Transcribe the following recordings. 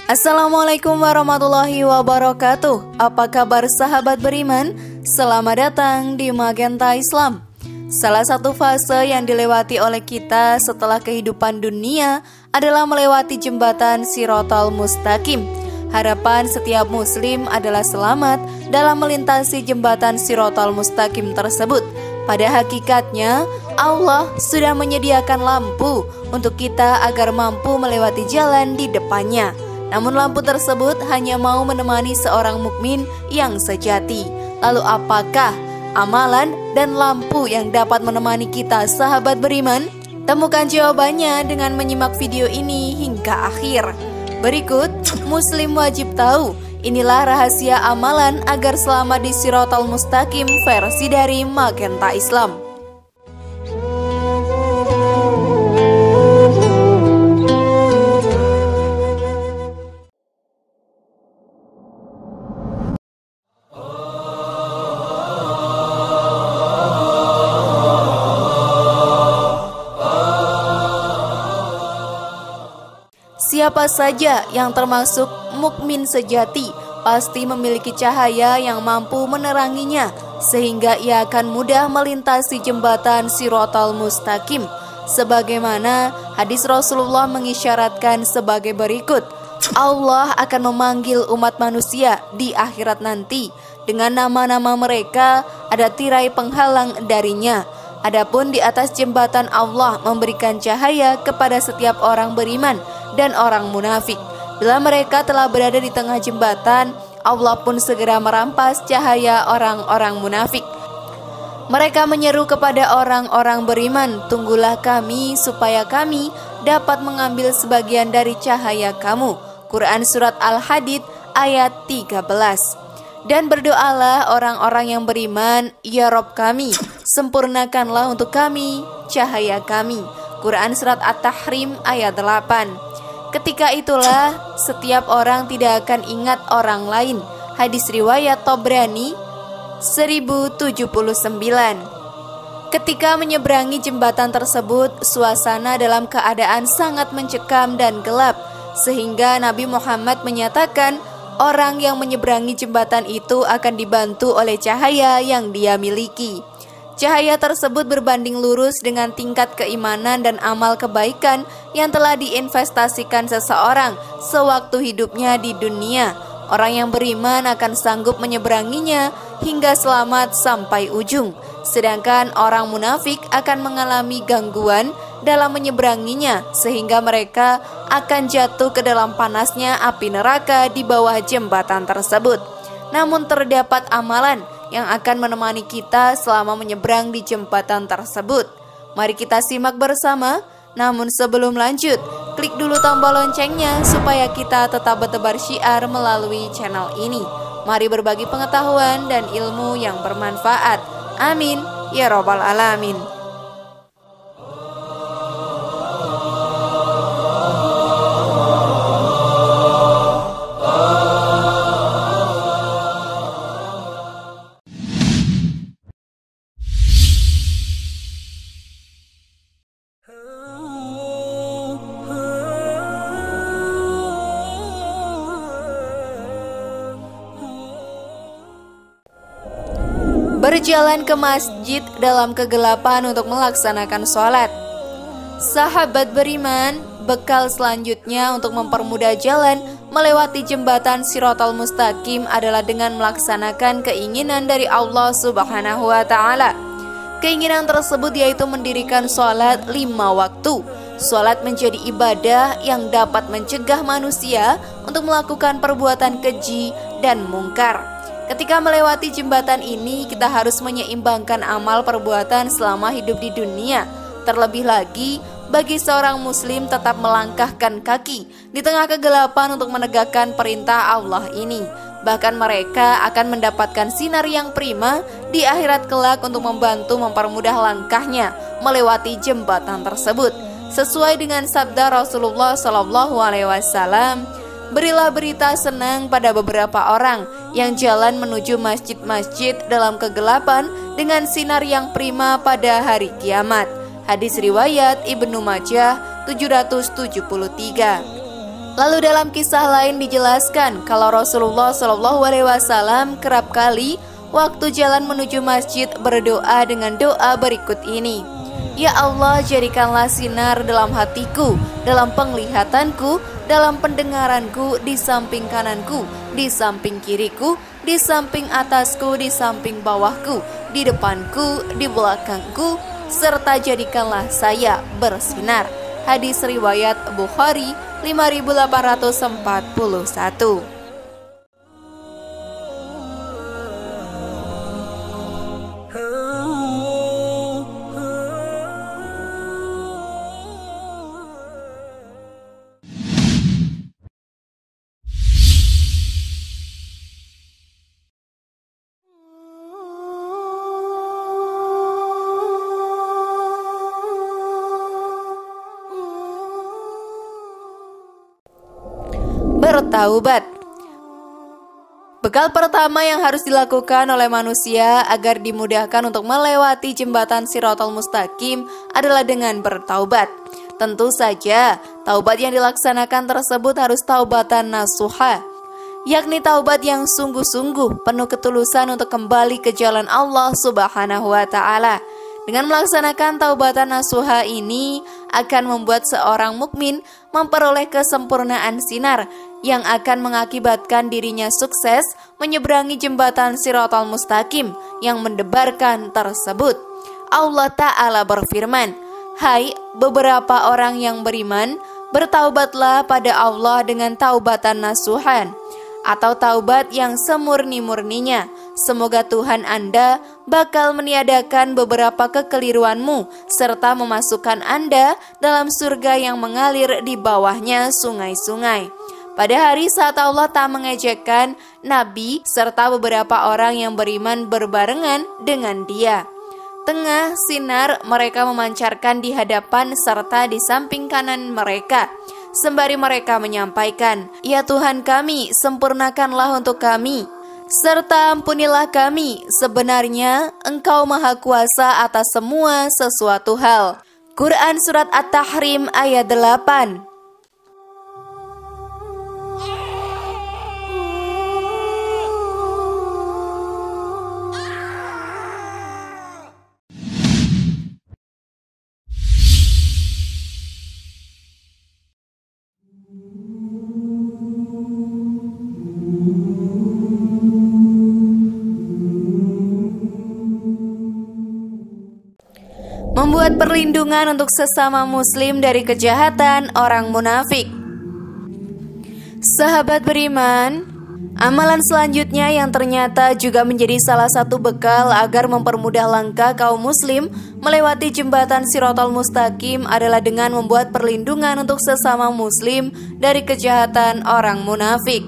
Assalamualaikum warahmatullahi wabarakatuh. Apa kabar sahabat beriman? Selamat datang di Magenta Islam. Salah satu fase yang dilewati oleh kita setelah kehidupan dunia adalah melewati jembatan Shiratal Mustaqim. Harapan setiap muslim adalah selamat dalam melintasi jembatan Shiratal Mustaqim tersebut. Pada hakikatnya, Allah sudah menyediakan lampu untuk kita agar mampu melewati jalan di depannya. Namun lampu tersebut hanya mau menemani seorang mukmin yang sejati. Lalu apakah amalan dan lampu yang dapat menemani kita sahabat beriman? Temukan jawabannya dengan menyimak video ini hingga akhir. Berikut, muslim wajib tahu. Inilah rahasia amalan agar selamat di Shiratal Mustaqim versi dari Magenta Islam. Siapa saja yang termasuk mukmin sejati pasti memiliki cahaya yang mampu meneranginya, sehingga ia akan mudah melintasi jembatan Shiratal Mustaqim. Sebagaimana hadis Rasulullah mengisyaratkan sebagai berikut: Allah akan memanggil umat manusia di akhirat nanti. Dengan nama-nama mereka ada tirai penghalang darinya. Adapun di atas jembatan Allah memberikan cahaya kepada setiap orang beriman dan orang munafik. Bila mereka telah berada di tengah jembatan, Allah pun segera merampas cahaya orang-orang munafik. Mereka menyeru kepada orang-orang beriman, "Tunggulah kami supaya kami dapat mengambil sebagian dari cahaya kamu." Quran Surat Al-Hadid ayat 13. Dan berdoalah orang-orang yang beriman, "Ya Rob kami, sempurnakanlah untuk kami cahaya kami." Quran Surat At-Tahrim ayat 8. Ketika itulah setiap orang tidak akan ingat orang lain. Hadis riwayat Tabrani 1079. Ketika menyeberangi jembatan tersebut, suasana dalam keadaan sangat mencekam dan gelap, sehingga Nabi Muhammad menyatakan orang yang menyeberangi jembatan itu akan dibantu oleh cahaya yang dia miliki. Cahaya tersebut berbanding lurus dengan tingkat keimanan dan amal kebaikan yang telah diinvestasikan seseorang sewaktu hidupnya di dunia. Orang yang beriman akan sanggup menyeberanginya hingga selamat sampai ujung. Sedangkan orang munafik akan mengalami gangguan dalam menyeberanginya, sehingga mereka akan jatuh ke dalam panasnya api neraka di bawah jembatan tersebut. Namun terdapat amalan yang akan menemani kita selama menyeberang di jembatan tersebut. Mari kita simak bersama. Namun sebelum lanjut, klik dulu tombol loncengnya supaya kita tetap bertebar syiar melalui channel ini. Mari berbagi pengetahuan dan ilmu yang bermanfaat. Amin ya Rabbal Alamin. Berjalan ke masjid dalam kegelapan untuk melaksanakan sholat. Sahabat beriman, bekal selanjutnya untuk mempermudah jalan melewati jembatan Shiratal Mustaqim adalah dengan melaksanakan keinginan dari Allah Subhanahu wa Ta'ala. Keinginan tersebut yaitu mendirikan sholat 5 waktu. Sholat menjadi ibadah yang dapat mencegah manusia untuk melakukan perbuatan keji dan mungkar. Ketika melewati jembatan ini, kita harus menyeimbangkan amal perbuatan selama hidup di dunia. Terlebih lagi, bagi seorang muslim tetap melangkahkan kaki di tengah kegelapan untuk menegakkan perintah Allah ini. Bahkan mereka akan mendapatkan sinar yang prima di akhirat kelak untuk membantu mempermudah langkahnya melewati jembatan tersebut. Sesuai dengan sabda Rasulullah SAW, berilah berita senang pada beberapa orang yang jalan menuju masjid-masjid dalam kegelapan dengan sinar yang prima pada hari kiamat. Hadis riwayat Ibnu Majah 773. Lalu dalam kisah lain dijelaskan kalau Rasulullah SAW kerap kali waktu jalan menuju masjid berdoa dengan doa berikut ini. Ya Allah, jadikanlah sinar dalam hatiku, dalam penglihatanku, dalam pendengaranku, di samping kananku, di samping kiriku, di samping atasku, di samping bawahku, di depanku, di belakangku, serta jadikanlah saya bersinar. Hadis riwayat Bukhari 5841. Bertaubat. Bekal pertama yang harus dilakukan oleh manusia agar dimudahkan untuk melewati jembatan Shiratal Mustaqim adalah dengan bertaubat. Tentu saja, taubat yang dilaksanakan tersebut harus taubatan nasuha, yakni taubat yang sungguh-sungguh penuh ketulusan untuk kembali ke jalan Allah Subhanahu wa Ta'ala. Dengan melaksanakan taubatan nasuha ini akan membuat seorang mukmin memperoleh kesempurnaan sinar yang akan mengakibatkan dirinya sukses menyeberangi jembatan Shiratal Mustaqim yang mendebarkan tersebut. Allah Ta'ala berfirman, "Hai beberapa orang yang beriman, bertaubatlah pada Allah dengan taubatan nasuhan," atau taubat yang semurni-murninya. Semoga Tuhan Anda bakal meniadakan beberapa kekeliruanmu serta memasukkan Anda dalam surga yang mengalir di bawahnya sungai-sungai. Pada hari saat Allah tak mengejekkan Nabi serta beberapa orang yang beriman berbarengan dengan dia. Tengah sinar mereka memancarkan di hadapan serta di samping kanan mereka. Sembari mereka menyampaikan, "Ya Tuhan kami, sempurnakanlah untuk kami, serta ampunilah kami, sebenarnya Engkau Maha Kuasa atas semua sesuatu hal." Quran Surat At-Tahrim ayat 8. Membuat perlindungan untuk sesama muslim dari kejahatan orang munafik. Sahabat beriman, amalan selanjutnya yang ternyata juga menjadi salah satu bekal agar mempermudah langkah kaum muslim melewati jembatan Shiratal Mustaqim adalah dengan membuat perlindungan untuk sesama muslim dari kejahatan orang munafik.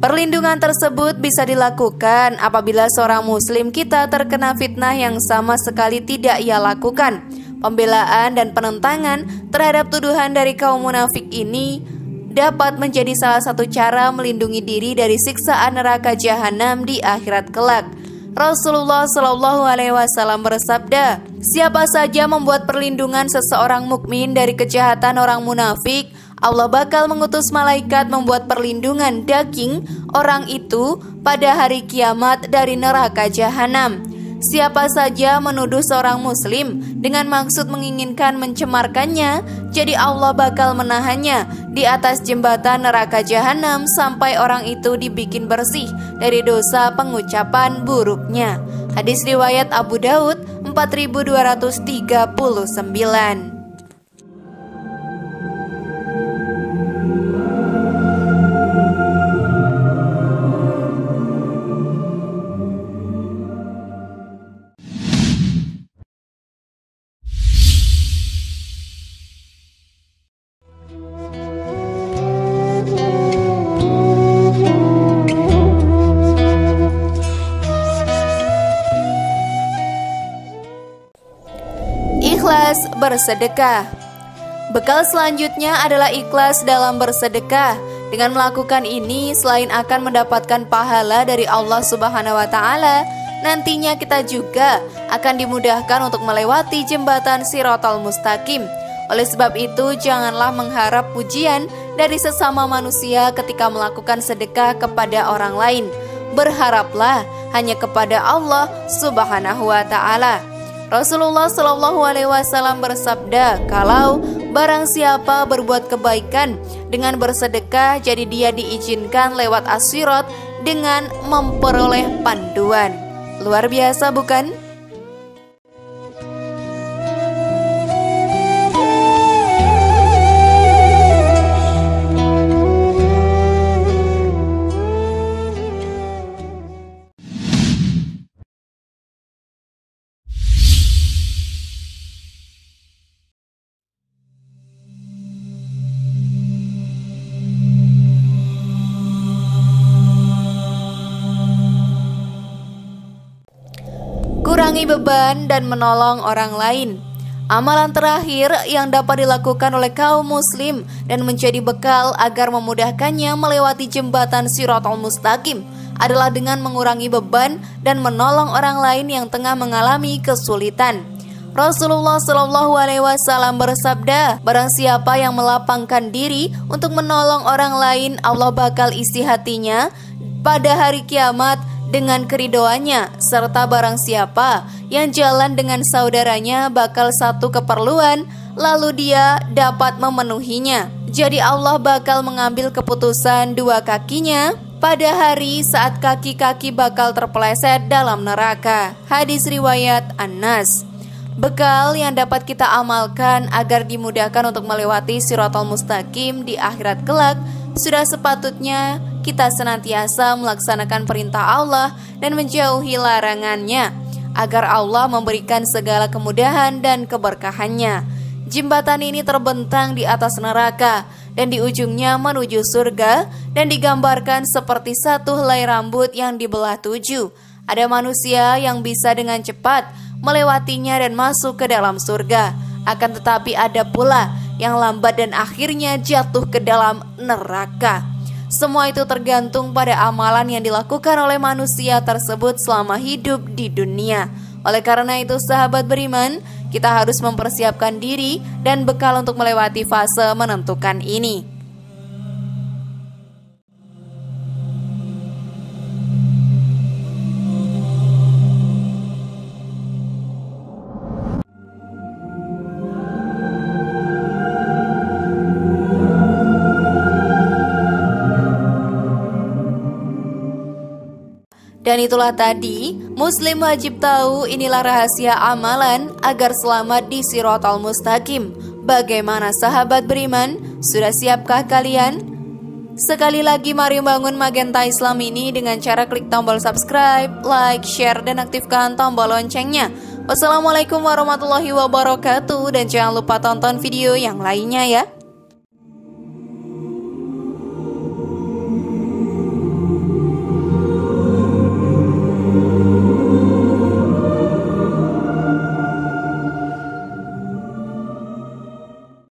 Perlindungan tersebut bisa dilakukan apabila seorang muslim kita terkena fitnah yang sama sekali tidak ia lakukan. Pembelaan dan penentangan terhadap tuduhan dari kaum munafik ini dapat menjadi salah satu cara melindungi diri dari siksaan neraka jahanam di akhirat kelak. Rasulullah SAW bersabda, "Siapa saja membuat perlindungan seseorang mukmin dari kejahatan orang munafik, Allah bakal mengutus malaikat membuat perlindungan daging orang itu pada hari kiamat dari neraka jahanam. Siapa saja menuduh seorang muslim dengan maksud menginginkan mencemarkannya, jadi Allah bakal menahannya di atas jembatan neraka jahanam sampai orang itu dibikin bersih dari dosa pengucapan buruknya." Hadis riwayat Abu Daud 4239. Ikhlas bersedekah. Bekal selanjutnya adalah ikhlas dalam bersedekah. Dengan melakukan ini, selain akan mendapatkan pahala dari Allah Subhanahu wa Ta'ala, nantinya kita juga akan dimudahkan untuk melewati jembatan Shiratal Mustaqim. Oleh sebab itu, janganlah mengharap pujian dari sesama manusia ketika melakukan sedekah kepada orang lain. Berharaplah hanya kepada Allah Subhanahu wa Ta'ala. Rasulullah Shallallahu Alaihi Wasallam bersabda, kalau barang siapa berbuat kebaikan dengan bersedekah, jadi dia diizinkan lewat as-sirat dengan memperoleh panduan. Luar biasa bukan? Kurangi beban dan menolong orang lain. Amalan terakhir yang dapat dilakukan oleh kaum muslim dan menjadi bekal agar memudahkannya melewati jembatan Shiratal Mustaqim adalah dengan mengurangi beban dan menolong orang lain yang tengah mengalami kesulitan. Rasulullah Shallallahu Alaihi Wasallam bersabda, barang siapa yang melapangkan diri untuk menolong orang lain, Allah bakal isi hatinya pada hari kiamat dengan keridoannya, serta barang siapa yang jalan dengan saudaranya bakal satu keperluan, lalu dia dapat memenuhinya. Jadi Allah bakal mengambil keputusan dua kakinya pada hari saat kaki-kaki bakal terpeleset dalam neraka. Hadis riwayat Anas. Bekal yang dapat kita amalkan agar dimudahkan untuk melewati Shiratal Mustaqim di akhirat kelak, sudah sepatutnya kita senantiasa melaksanakan perintah Allah dan menjauhi larangannya, agar Allah memberikan segala kemudahan dan keberkahannya. Jembatan ini terbentang di atas neraka dan di ujungnya menuju surga, dan digambarkan seperti satu helai rambut yang dibelah 7. Ada manusia yang bisa dengan cepat melewatinya dan masuk ke dalam surga, akan tetapi ada pula yang lambat dan akhirnya jatuh ke dalam neraka. Semua itu tergantung pada amalan yang dilakukan oleh manusia tersebut selama hidup di dunia. Oleh karena itu, sahabat beriman, kita harus mempersiapkan diri dan bekal untuk melewati fase menentukan ini. Dan itulah tadi, muslim wajib tahu, inilah rahasia amalan agar selamat di Shiratal Mustaqim. Bagaimana sahabat beriman? Sudah siapkah kalian? Sekali lagi mari bangun Magenta Islam ini dengan cara klik tombol subscribe, like, share, dan aktifkan tombol loncengnya. Wassalamualaikum warahmatullahi wabarakatuh, dan jangan lupa tonton video yang lainnya ya.